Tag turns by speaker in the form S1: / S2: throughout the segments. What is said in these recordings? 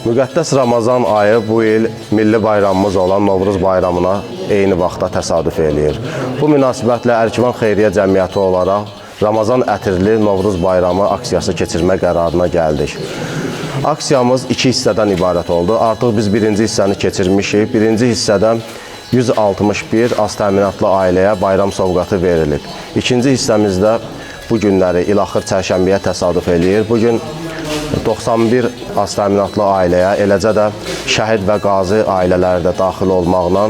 S1: Müqəddəs Ramazan ayı bu il milli bayramımız olan Novruz bayramına eyni vaxtda təsadüf eləyir. Bu münasibətlə Ərkivan Xeyriyyə Cəmiyyəti olaraq Ramazan ətirli Novruz bayramı aksiyası keçirmə qərarına gəldik. Aksiyamız 2 hissədən ibarət oldu. Artıq biz birinci hissəni keçirmişik. Birinci hissədə 161 az təminatlı ailəyə bayram sovqatı verilib. İkinci hissəmizdə bu günləri ilaxır çərşənbəyə təsadüf eləyir. Bugün 91 az təminatlı ailəyə, eləcə də şəhid və qazi ailələri də daxil olmaqla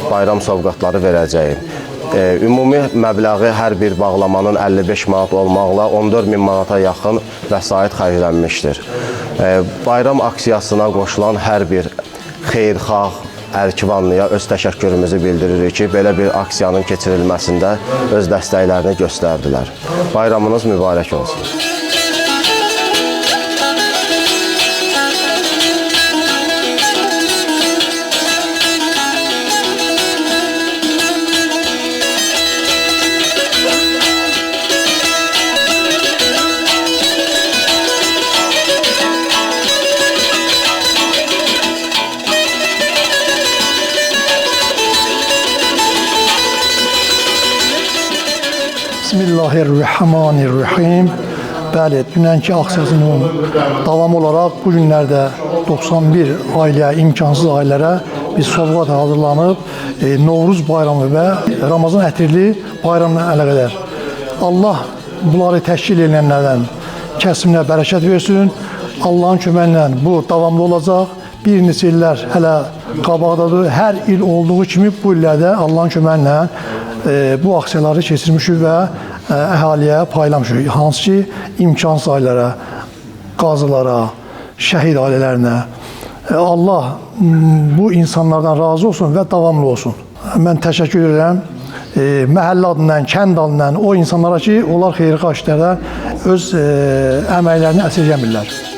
S1: bayram sovqatları verəcəyik. Ümumi məbləği hər bir bağlamanın 55 manat olmaqla 14.000 manata yaxın vəsait xərclənmişdir. Bayram aksiyasına qoşulan hər bir xeyirxah Ərkivanlıya öz təşəkkürümüzü bildiririk ki, belə bir aksiyanın keçirilməsində öz dəstəklərini göstərdilər. Bayramınız mübarək olsun.
S2: Bismillahirrahmanirrahim. Bəli, dünənki aksiyasının davamı olaraq bu günlərdə 91 ailəyə, imkansız ailələrə bir sovqat hazırlanıb Novruz bayramı və Ramazan ətirli bayramla əlaqədar. Allah bunları təşkil edənlərdən kəsimlə bərəkət versin. Allahın köməyi ilə bu davamlı olacaq. Bir neçə illər hələ qabaqdadır. Hər il olduğu kimi bu illərdə Allahın köməyi ilə bu aksiyaları keçirmişik və əhaliyə paylamışıq. Hansı ki, imkansız ailələrə, qazılara, şəhid ailələrinə Allah bu insanlardan razı olsun və davamlı olsun. Mən təşəkkür edirəm məhəllə adından, kənd adından o insanlara ki, onlar xeyirxah işlərdə öz əməklərini əsirgəmirlər.